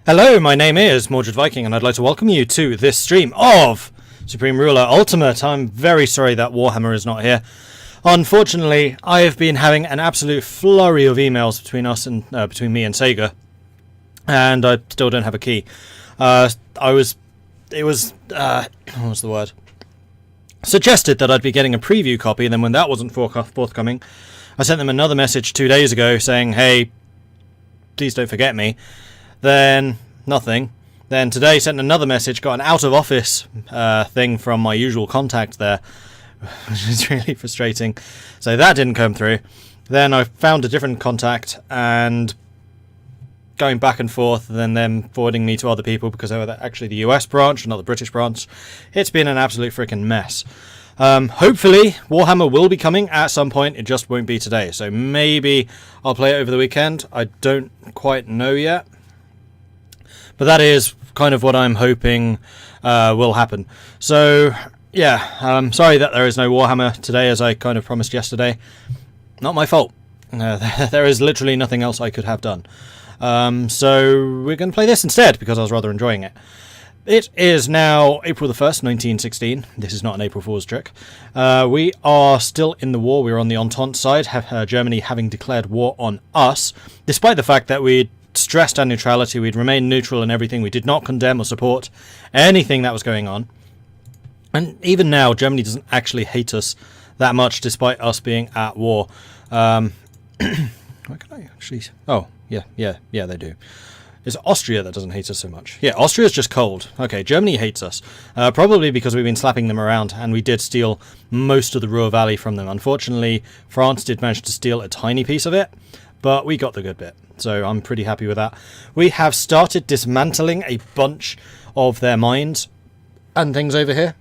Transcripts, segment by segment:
Hello, my name is Mordred Viking, and I'd like to welcome you to this stream of Supreme Ruler Ultimate. I'm very sorry that Warhammer is not here. Unfortunately, I have been having an absolute flurry of emails between me and Sega, and I still don't have a key. What was the word? Suggested that I'd be getting a preview copy, and then when that wasn't forthcoming, I sent them another message 2 days ago saying, hey, please don't forget me. Then nothing. Then today sent another message, got an out of office thing from my usual contact there, which is really frustrating. So that didn't come through. Then I found a different contact and going back and forth, then them forwarding me to other people because they were actually the US branch, not the British branch. It's been an absolute freaking mess. Hopefully Warhammer will be coming at some point, it just won't be today. So maybe I'll play it over the weekend. I don't quite know yet. But that is kind of what I'm hoping will happen. So, yeah, I'm sorry that there is no Warhammer today, as I kind of promised yesterday. Not my fault. There is literally nothing else I could have done. So we're going to play this instead, because I was rather enjoying it. It is now April the 1st, 1916. This is not an April Fool's trick. We are still in the war. We're on the Entente side, Germany having declared war on us, despite the fact that we'd stressed our neutrality. We'd remain neutral in everything. We did not condemn or support anything that was going on. And even now, Germany doesn't actually hate us that much, despite us being at war. Where can I actually... Oh, yeah, they do. It's Austria that doesn't hate us so much. Yeah, Austria's just cold. Okay, Germany hates us. Probably because we've been slapping them around, and we did steal most of the Ruhr Valley from them. Unfortunately, France did manage to steal a tiny piece of it, but we got the good bit. So I'm pretty happy with that. We have started dismantling a bunch of their mines and things over here.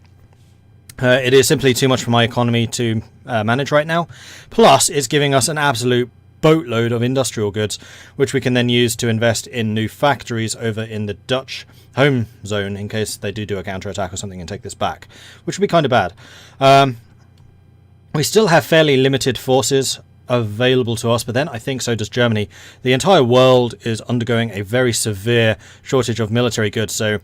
It is simply too much for my economy to manage right now. Plus, it's giving us an absolute boatload of industrial goods, which we can then use to invest in new factories over in the Dutch home zone in case they do a counterattack or something and take this back, which would be kind of bad. We still have fairly limited forces available to us, but then I think so does Germany. The entire world is undergoing a very severe shortage of military goods, so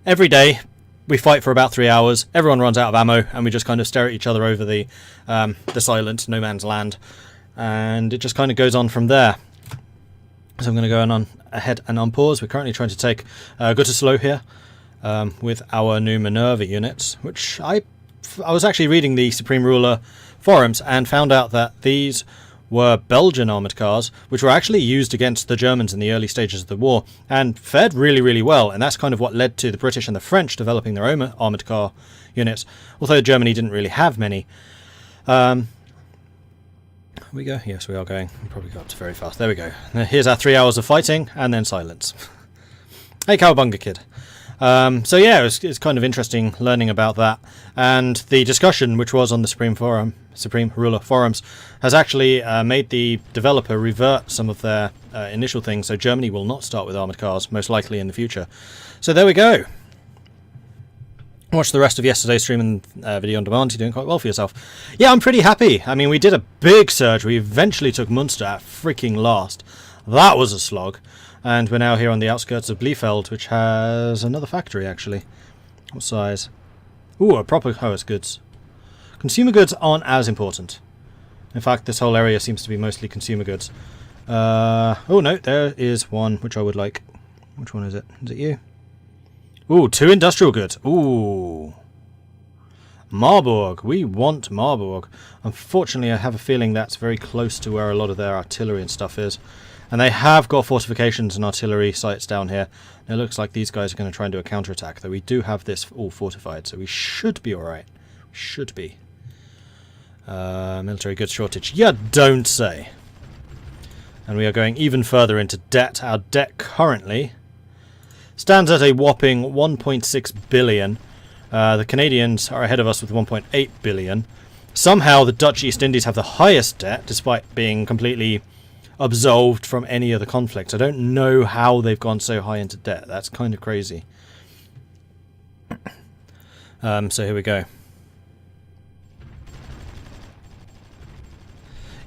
every day we fight for about 3 hours, everyone runs out of ammo, and we just kind of stare at each other over the silent no man's land, and it just kind of goes on from there. So I'm going to go on ahead and unpause. We're currently trying to take Gütersloh here with our new Minerva units, which I was actually reading the Supreme Ruler forums and found out that these were Belgian armoured cars, which were actually used against the Germans in the early stages of the war and fared really, really well, and that's kind of what led to the British and the French developing their own armoured car units, although Germany didn't really have many. We go? Yes, we are going. We probably got up to very fast. There we go. Now, here's our 3 hours of fighting, and then silence. Hey, Cowabunga Kid. So yeah, it's kind of interesting learning about that, and the discussion which was on the Supreme Ruler forums has actually made the developer revert some of their initial things, so Germany will not start with armoured cars, most likely in the future. So there we go. Watch the rest of yesterday's stream and video on demand. You're doing quite well for yourself. Yeah, I'm pretty happy. I mean, we did a big surge. We eventually took Munster at freaking last. That was a slog. And we're now here on the outskirts of Blefeld, which has another factory, actually. What size? Ooh, a proper... Oh, it's goods. Consumer goods aren't as important. In fact, this whole area seems to be mostly consumer goods. Oh, no, there is one which I would like. Which one is it? Is it you? Ooh, 2 industrial goods. Ooh. Marburg. We want Marburg. Unfortunately, I have a feeling that's very close to where a lot of their artillery and stuff is. And they have got fortifications and artillery sites down here. And it looks like these guys are going to try and do a counterattack, though we do have this all fortified, so we should be alright. Should be. Military goods shortage. You don't say. And we are going even further into debt. Our debt currently stands at a whopping 1.6 billion. The Canadians are ahead of us with 1.8 billion. Somehow the Dutch East Indies have the highest debt, despite being completely absolved from any other conflict. I don't know how they've gone so high into debt. That's kind of crazy. So here we go.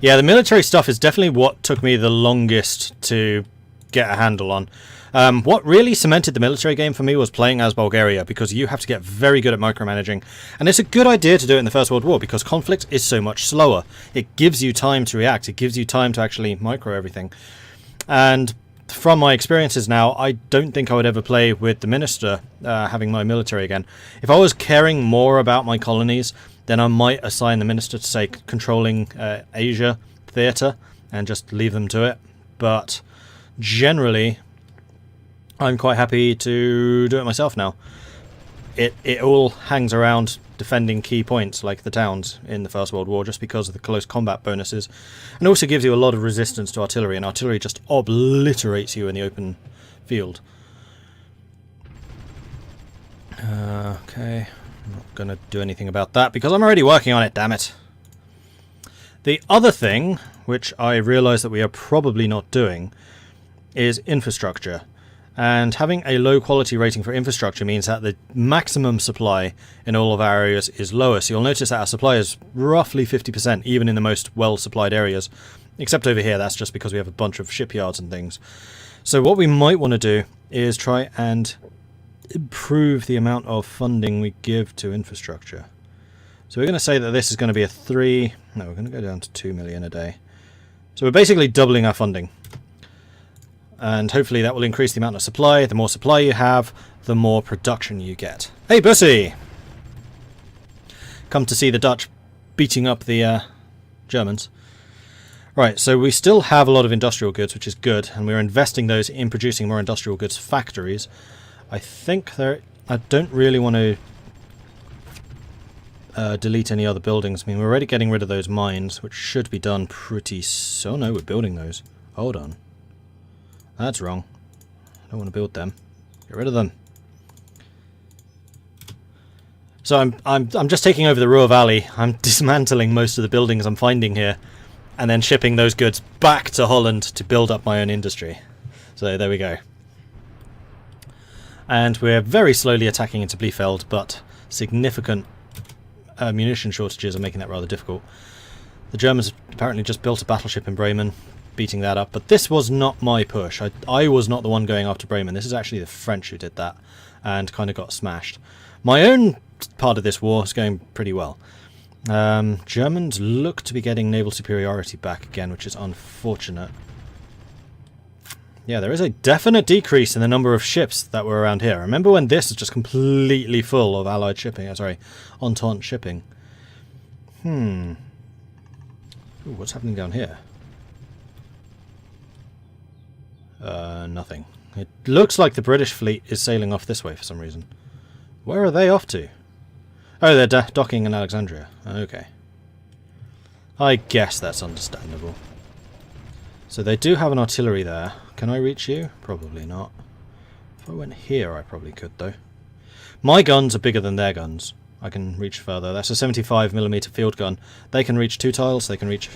Yeah, the military stuff is definitely what took me the longest to get a handle on. What really cemented the military game for me was playing as Bulgaria, because you have to get very good at micromanaging, and it's a good idea to do it in the First World War because conflict is so much slower. It gives you time to react, it gives you time to actually micro everything. And from my experiences now, I don't think I would ever play with the minister having my military again. If I was caring more about my colonies, then I might assign the minister to, say, controlling Asia theatre and just leave them to it. But generally, I'm quite happy to do it myself now. It all hangs around defending key points like the towns in the First World War just because of the close combat bonuses, and also gives you a lot of resistance to artillery, and artillery just obliterates you in the open field. Okay, I'm not going to do anything about that because I'm already working on it, damn it. The other thing, which I realise that we are probably not doing, is infrastructure. And having a low quality rating for infrastructure means that the maximum supply in all of our areas is lower. So you'll notice that our supply is roughly 50%, even in the most well supplied areas. Except over here, that's just because we have a bunch of shipyards and things. So what we might want to do is try and improve the amount of funding we give to infrastructure. So we're going to say that this is going to be we're going to go down to 2 million a day. So we're basically doubling our funding. And hopefully that will increase the amount of supply. The more supply you have, the more production you get. Hey, Bussy! Come to see the Dutch beating up the Germans. Right, so we still have a lot of industrial goods, which is good, and we're investing those in producing more industrial goods factories. I don't really want to delete any other buildings. I mean, we're already getting rid of those mines, which should be done pretty soon. Oh no, we're building those. Hold on. That's wrong. I don't want to build them. Get rid of them. So I'm just taking over the Ruhr Valley. I'm dismantling most of the buildings I'm finding here, and then shipping those goods back to Holland to build up my own industry. So there we go. And we're very slowly attacking into Bliefeld, but significant munition shortages are making that rather difficult. The Germans apparently just built a battleship in Bremen, beating that up, but this was not my push. I was not the one going after Bremen. This is actually the French who did that and kind of got smashed. My own part of this war is going pretty well. Germans look to be getting naval superiority back again, which is unfortunate. Yeah, there is a definite decrease in the number of ships that were around here. Remember when this was just completely full of Allied shipping? Entente shipping. Ooh, what's happening down here? Nothing. It looks like the British fleet is sailing off this way for some reason. Where are they off to? Oh, they're docking in Alexandria. Okay. I guess that's understandable. So they do have an artillery there. Can I reach you? Probably not. If I went here, I probably could, though. My guns are bigger than their guns. I can reach further. That's a 75mm field gun. They can reach 2 tiles. They can reach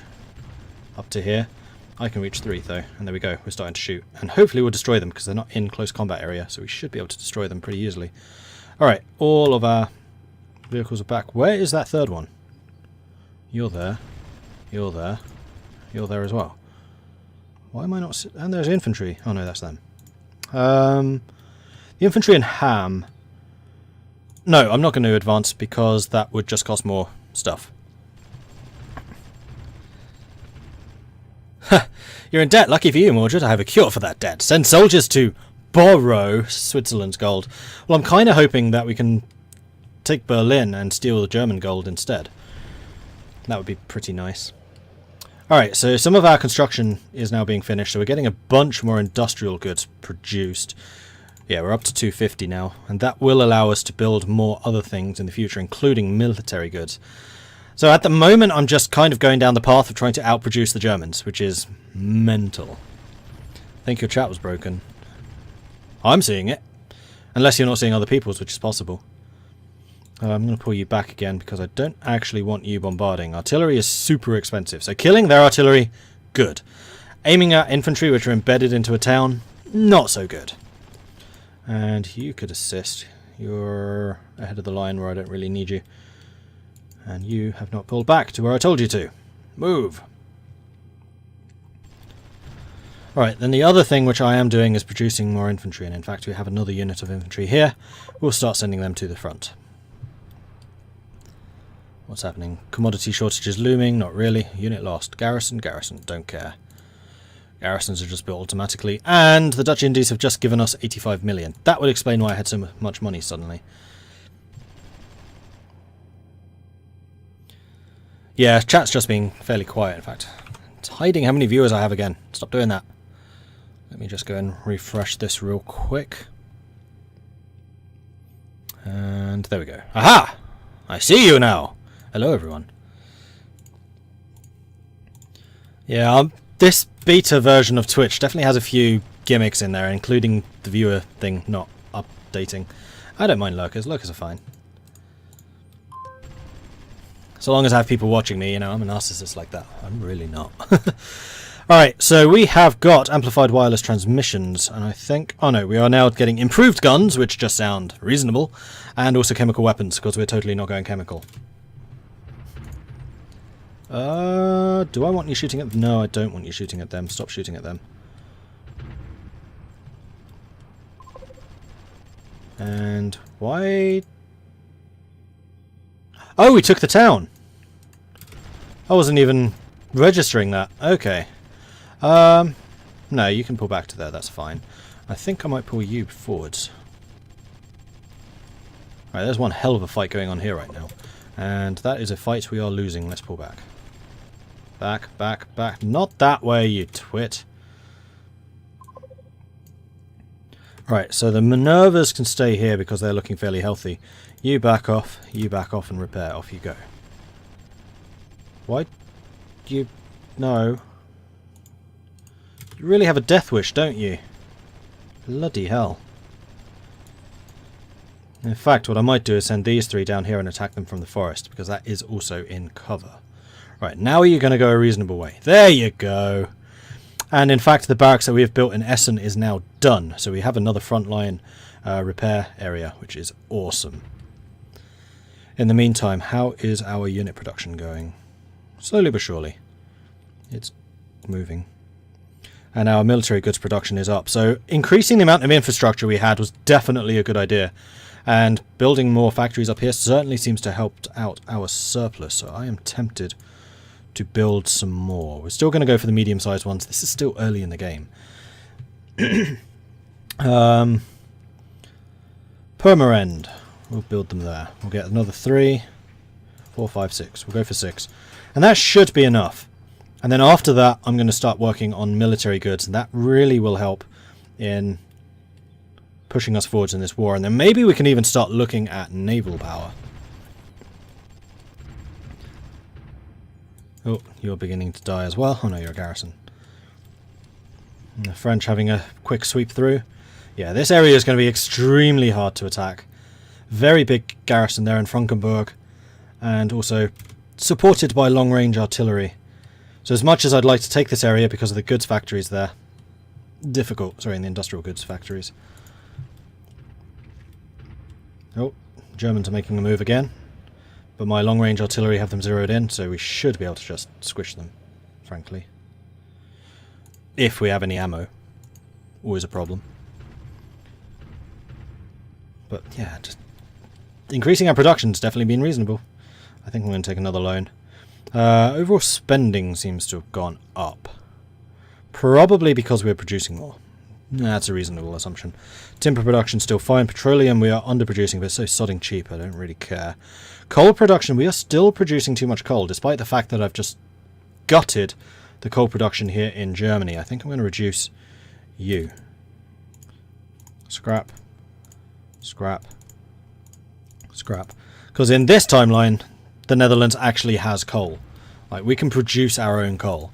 up to here. I can reach 3 though, and there we go, we're starting to shoot. And hopefully we'll destroy them, because they're not in close combat area, so we should be able to destroy them pretty easily. Alright, all of our vehicles are back. Where is that third one? You're there. You're there. You're there as well. Why am I not... And there's infantry. Oh no, that's them. The infantry and ham... No, I'm not going to advance, because that would just cost more stuff. You're in debt. Lucky for you, Mordred. I have a cure for that debt. Send soldiers to borrow Switzerland's gold. Well, I'm kind of hoping that we can take Berlin and steal the German gold instead. That would be pretty nice. Alright, so some of our construction is now being finished, so we're getting a bunch more industrial goods produced. Yeah, we're up to 250 now, and that will allow us to build more other things in the future, including military goods. So at the moment, I'm just kind of going down the path of trying to outproduce the Germans, which is mental. I think your chat was broken. I'm seeing it. Unless you're not seeing other people's, which is possible. I'm going to pull you back again, because I don't actually want you bombarding. Artillery is super expensive, so killing their artillery, good. Aiming at infantry, which are embedded into a town, not so good. And you could assist. You're ahead of the line where I don't really need you. And you have not pulled back to where I told you to. Move! Right, then the other thing which I am doing is producing more infantry, and in fact we have another unit of infantry here. We'll start sending them to the front. What's happening? Commodity shortages looming? Not really. Unit lost. Garrison? Garrison. Don't care. Garrisons are just built automatically. And the Dutch Indies have just given us 85 million. That would explain why I had so much money suddenly. Yeah, chat's just being fairly quiet, in fact. It's hiding how many viewers I have again. Stop doing that. Let me just go and refresh this real quick. And there we go. Aha! I see you now! Hello, everyone. Yeah, this beta version of Twitch definitely has a few gimmicks in there, including the viewer thing not updating. I don't mind lurkers. Lurkers are fine. So long as I have people watching me, you know, I'm a narcissist like that. I'm really not. Alright, so we have got amplified wireless transmissions, and I think... Oh no, we are now getting improved guns, which just sound reasonable, and also chemical weapons, because we're totally not going chemical. Do I want you shooting at them? No, I don't want you shooting at them. Stop shooting at them. And why... Oh, we took the town! I wasn't even registering that. Okay. No, you can pull back to there, that's fine. I think I might pull you forwards. Alright, there's one hell of a fight going on here right now. And that is a fight we are losing. Let's pull back. Back, back, back. Not that way, you twit. Right, so the Minervas can stay here because they're looking fairly healthy. You back off, and repair. Off you go. Why? You... No. You really have a death wish, don't you? Bloody hell. In fact, what I might do is send these three down here and attack them from the forest, because that is also in cover. Right, now you're going to go a reasonable way. There you go. And in fact, the barracks that we have built in Essen is now done. So we have another frontline repair area, which is awesome. In the meantime, how is our unit production going? Slowly but surely. It's moving. And our military goods production is up. So increasing the amount of infrastructure we had was definitely a good idea. And building more factories up here certainly seems to help out our surplus. So I am tempted to build some more. We're still going to go for the medium-sized ones. This is still early in the game. Permarend. We'll build them there. We'll get another 3, 4, 5, 6. We'll go for 6. And that should be enough. And then after that, I'm going to start working on military goods. And that really will help in pushing us forwards in this war. And then maybe we can even start looking at naval power. Oh, you're beginning to die as well. Oh no, you're a garrison. And the French having a quick sweep through. Yeah, this area is going to be extremely hard to attack. Very big garrison there in Frankenburg. And also supported by long-range artillery. So as much as I'd like to take this area because of the goods factories there, difficult. Sorry, in the industrial goods factories. Oh, Germans are making a move again. But my long-range artillery have them zeroed in, so we should be able to just squish them, frankly. If we have any ammo. Always a problem. But yeah, just increasing our production's definitely been reasonable. I think I'm going to take another loan. Overall spending seems to have gone up. Probably because we're producing more. That's a reasonable assumption. Timber production still fine. Petroleum we are underproducing, but it's so sodding cheap I don't really care. Coal production, we are still producing too much coal, despite the fact that I've just gutted the coal production here in Germany. I think I'm going to reduce you. Scrap. Scrap. Scrap. Because in this timeline, the Netherlands actually has coal. Like, we can produce our own coal.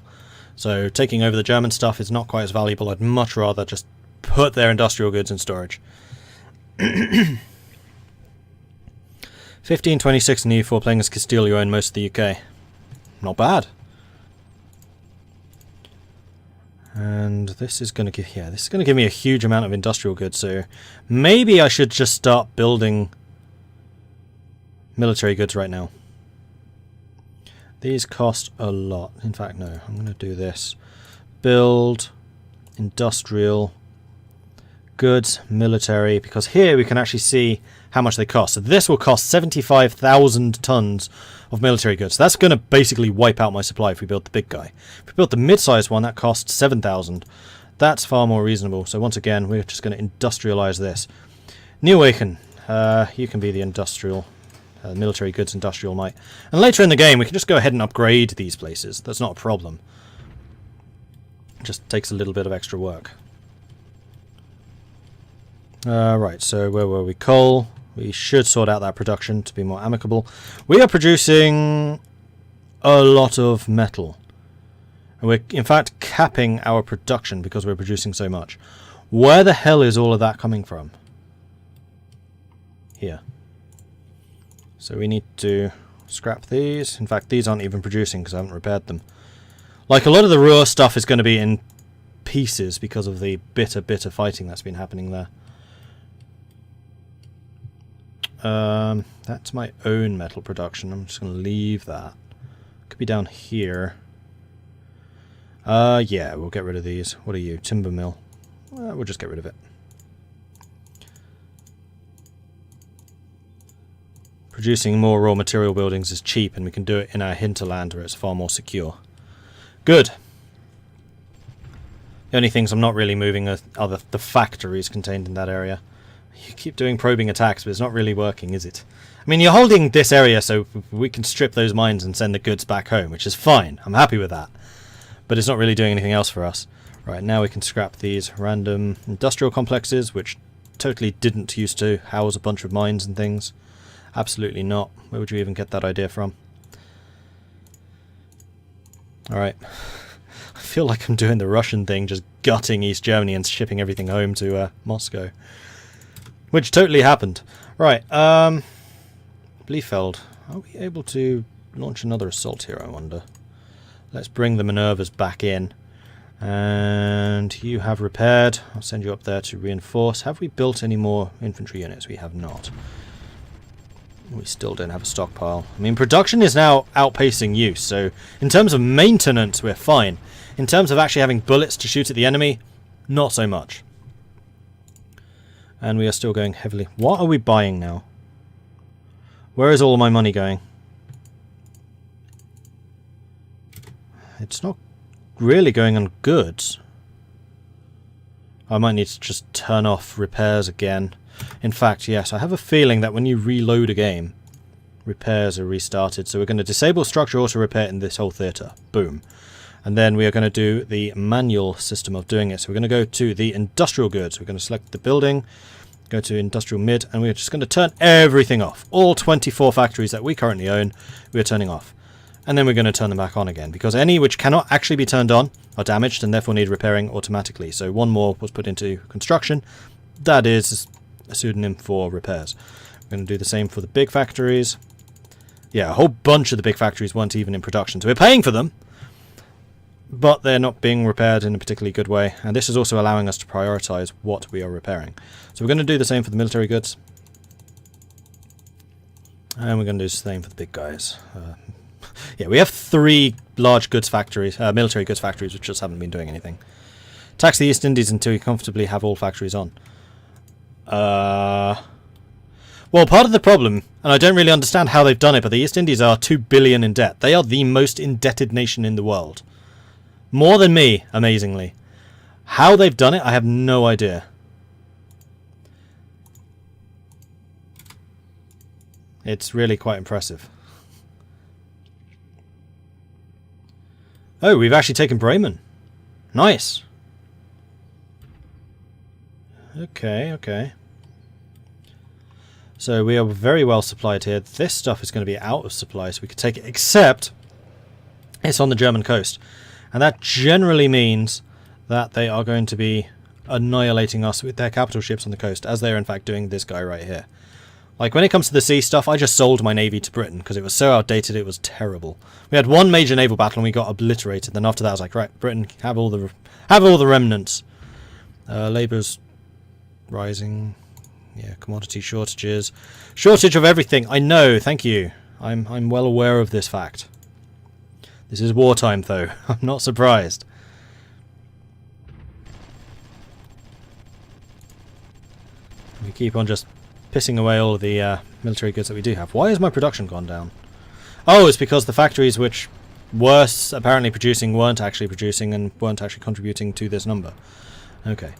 So taking over the German stuff is not quite as valuable. I'd much rather just put their industrial goods in storage. 1526 in EU4 playing as Castile, you own most of the UK. Not bad. And this is going to give, yeah, this is going to give me a huge amount of industrial goods. So maybe I should just start building military goods right now. These cost a lot. In fact, no. I'm going to do this. Build industrial, goods, military, because here we can actually see how much they cost. So this will cost 75,000 tons of military goods. That's going to basically wipe out my supply if we build the big guy. If we build the mid-sized one, that costs 7,000. That's far more reasonable. So once again, we're just going to industrialize this. New Awaken, you can be the industrial, military goods industrial knight. And later in the game, we can just go ahead and upgrade these places. That's not a problem. It just takes a little bit of extra work. Right, so where were we? Coal. We should sort out that production to be more amicable. We are producing a lot of metal. And we're, in fact, capping our production because we're producing so much. Where the hell is all of that coming from? Here. So we need to scrap these. In fact, these aren't even producing because I haven't repaired them. Like, a lot of the raw stuff is going to be in pieces because of the bitter fighting that's been happening there. That's my own metal production. I'm just going to leave that. Could be down here. Yeah, we'll get rid of these. What are you? Timber mill. We'll just get rid of it. Producing more raw material buildings is cheap, and we can do it in our hinterland where it's far more secure. Good. The only things I'm not really moving are the factories contained in that area. You keep doing probing attacks, but it's not really working, is it? I mean, you're holding this area so we can strip those mines and send the goods back home, which is fine. I'm happy with that. But it's not really doing anything else for us. Right, now we can scrap these random industrial complexes, which totally didn't used to house a bunch of mines and things. Absolutely not. Where would you even get that idea from? Alright. I feel like I'm doing the Russian thing, just gutting East Germany and shipping everything home to Moscow. Which totally happened. Right, Bliefeld. Are we able to launch another assault here, I wonder? Let's bring the Minervas back in. And you have repaired. I'll send you up there to reinforce. Have we built any more infantry units? We have not. We still don't have a stockpile. I mean, production is now outpacing use, so in terms of maintenance, we're fine. In terms of actually having bullets to shoot at the enemy, not so much. And we are still going heavily. What are we buying now? Where is all of my money going? It's not really going on goods. I might need to just turn off repairs again. In fact, yes, I have a feeling that when you reload a game, repairs are restarted. So we're going to disable structure auto repair in this whole theatre. Boom. And then we are going to do the manual system of doing it. So we're going to go to the industrial goods. We're going to select the building, go to industrial mid, and we're just going to turn everything off. All 24 factories that we currently own, we are turning off. And then we're going to turn them back on again, because any which cannot actually be turned on are damaged and therefore need repairing automatically. So one more was put into construction. That is a pseudonym for repairs. We're going to do the same for the big factories. Yeah, a whole bunch of the big factories weren't even in production. So we're paying for them, but they're not being repaired in a particularly good way. And this is also allowing us to prioritize what we are repairing. So we're going to do the same for the military goods. And we're going to do the same for the big guys. Yeah, we have 3 large goods factories, military goods factories, which just haven't been doing anything. Tax the East Indies until you comfortably have all factories on. Well, part of the problem, and I don't really understand how they've done it, but the East Indies are 2 billion in debt. They are the most indebted nation in the world. More than me, amazingly. How they've done it, I have no idea. It's really quite impressive. Oh, we've actually taken Bremen. Nice. Okay, okay. So we are very well supplied here. This stuff is going to be out of supply, so we could take it, except it's on the German coast. And that generally means that they are going to be annihilating us with their capital ships on the coast, as they are in fact doing this guy right here. Like, when it comes to the sea stuff, I just sold my navy to Britain because it was so outdated, it was terrible. We had one major naval battle and we got obliterated. Then after that, I was like, right, Britain, have all the remnants. Labour's rising. Yeah, commodity shortages. Shortage of everything. I know, thank you. I'm well aware of this fact. This is wartime, though. I'm not surprised. keep on just pissing away all of the military goods that we do have. Why has my production gone down? Oh, it's because the factories which were apparently producing weren't actually producing and weren't actually contributing to this number. Okay.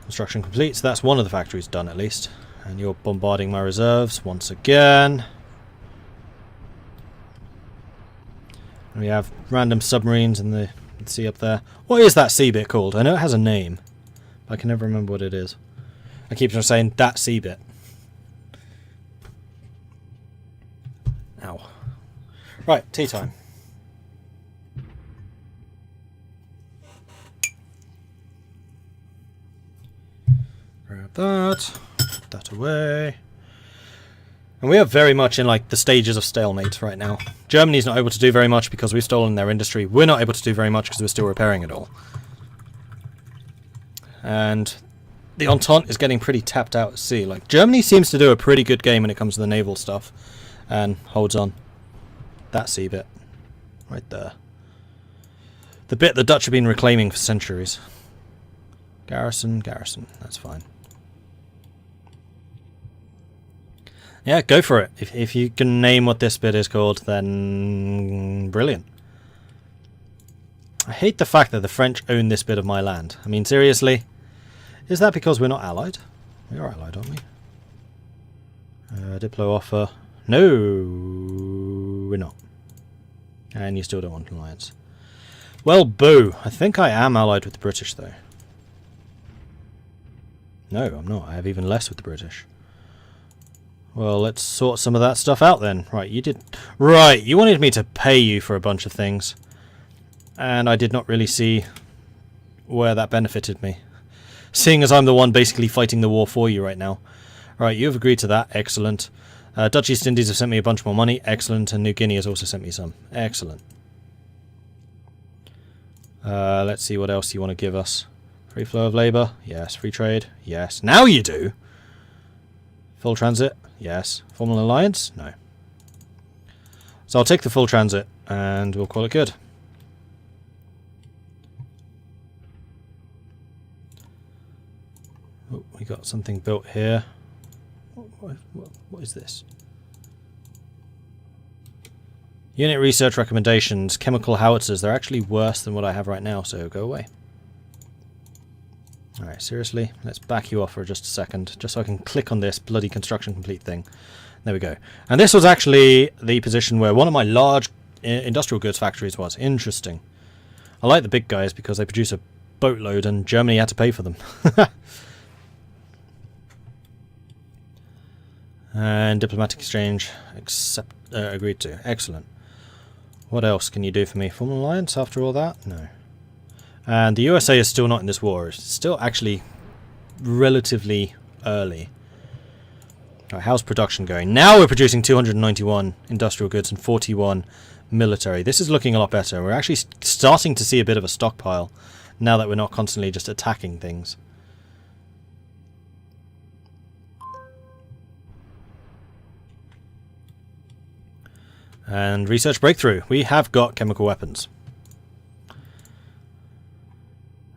Construction complete, so that's one of the factories done at least. And you're bombarding my reserves once again. We have random submarines in the sea up there. What is that sea bit called? I know it has a name, but I can never remember what it is. I keep on saying that sea bit. Ow. Right, tea time. Grab that. Put that away. And we are very much in like the stages of stalemate right now. Germany's not able to do very much because we've stolen their industry. We're not able to do very much because we're still repairing it all. And the Entente is getting pretty tapped out at sea. Like, Germany seems to do a pretty good game when it comes to the naval stuff. And holds on. That sea bit. Right there. The bit the Dutch have been reclaiming for centuries. Garrison, garrison. That's fine. Yeah, go for it. If you can name what this bit is called, then brilliant. I hate the fact that the French own this bit of my land. I mean, seriously? Is that because we're not allied? We are allied, aren't we? Diplo offer. No, we're not. And you still don't want an alliance. Well, boo. I think I am allied with the British, though. No, I'm not. I have even less with the British. Well, let's sort some of that stuff out then. Right, you did... Right, you wanted me to pay you for a bunch of things. And I did not really see where that benefited me. Seeing as I'm the one basically fighting the war for you right now. Right, you've agreed to that. Excellent. Dutch East Indies have sent me a bunch more money. Excellent. And New Guinea has also sent me some. Excellent. Let's see what else you want to give us. Free flow of labour? Yes. Free trade? Yes. Now you do! Full transit? Yes. Formal alliance? No. So I'll take the full transit and we'll call it good. Oh, we got something built here. What is this? Unit research recommendations. Chemical howitzers. They're actually worse than what I have right now, so go away. Alright, seriously, let's back you off for just a second, just so I can click on this bloody construction complete thing. There we go. And this was actually the position where one of my large industrial goods factories was. Interesting. I like the big guys because they produce a boatload and Germany had to pay for them. And diplomatic exchange agreed to. Excellent. What else can you do for me? Formal alliance after all that? No. And the USA is still not in this war. It's still actually relatively early. Right, how's production going? Now we're producing 291 industrial goods and 41 military. This is looking a lot better. We're actually starting to see a bit of a stockpile now that we're not constantly just attacking things. And research breakthrough. We have got chemical weapons.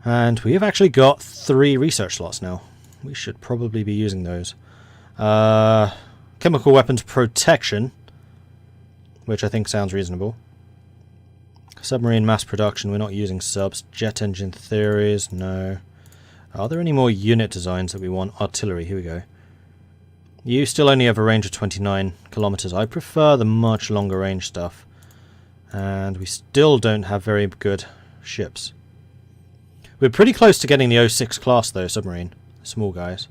And we have actually got 3 research slots now. We should probably be using those. Chemical weapons protection, which I think sounds reasonable. Submarine mass production, we're not using subs. Jet engine theories, no. Are there any more unit designs that we want? Artillery, here we go. You still only have a range of 29 kilometers. I prefer the much longer range stuff. And we still don't have very good ships. We're pretty close to getting the 06 class though, submarine. Small guys.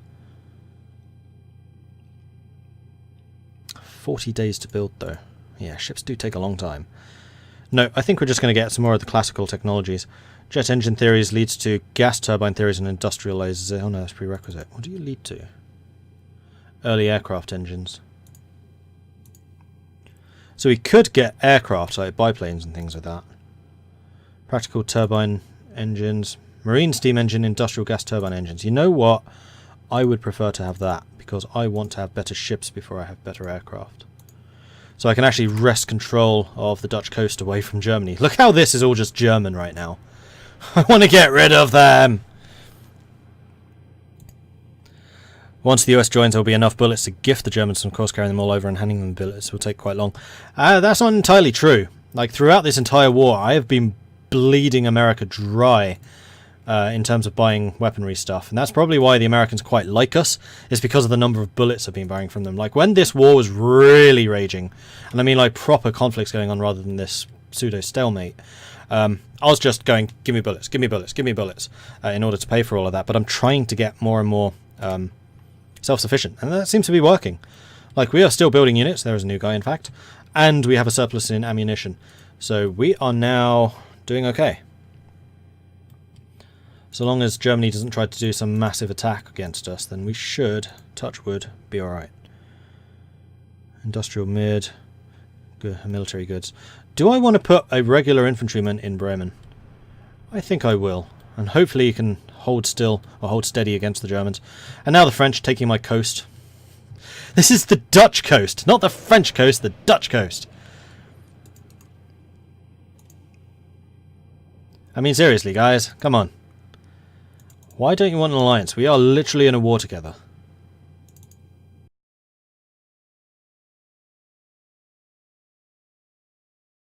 40 days to build though. Yeah, ships do take a long time. No, I think we're just going to get some more of the classical technologies. Jet engine theories leads to gas turbine theories and industrialization. Oh no, that's prerequisite. What do you lead to? Early aircraft engines. So we could get aircraft, like biplanes and things like that. Practical turbine engines. Marine steam engine, industrial gas turbine engines. You know what? I would prefer to have that, because I want to have better ships before I have better aircraft. So I can actually wrest control of the Dutch coast away from Germany. Look how this is all just German right now. I want to get rid of them! Once the US joins, there will be enough bullets to gift the Germans, and of course carrying them all over and handing them billets will take quite long. That's not entirely true. Like, throughout this entire war, I have been bleeding America dry in terms of buying weaponry stuff. And that's probably why the Americans quite like us, is because of the number of bullets I've been buying from them. Like, when this war was really raging, and I mean like proper conflicts going on rather than this pseudo-stalemate, I was just going, give me bullets, give me bullets, give me bullets, in order to pay for all of that. But I'm trying to get more and more self-sufficient, and that seems to be working. Like, we are still building units, there is a new guy in fact, and we have a surplus in ammunition, so we are now doing okay. So long as Germany doesn't try to do some massive attack against us, then we should, touch wood, be alright. Industrial mid, good, military goods. Do I want to put a regular infantryman in Bremen? I think I will, and hopefully he can hold still, or hold steady against the Germans. And now the French taking my coast. This is the Dutch coast, not the French coast, the Dutch coast. I mean, seriously, guys, come on. Why don't you want an alliance? We are literally in a war together.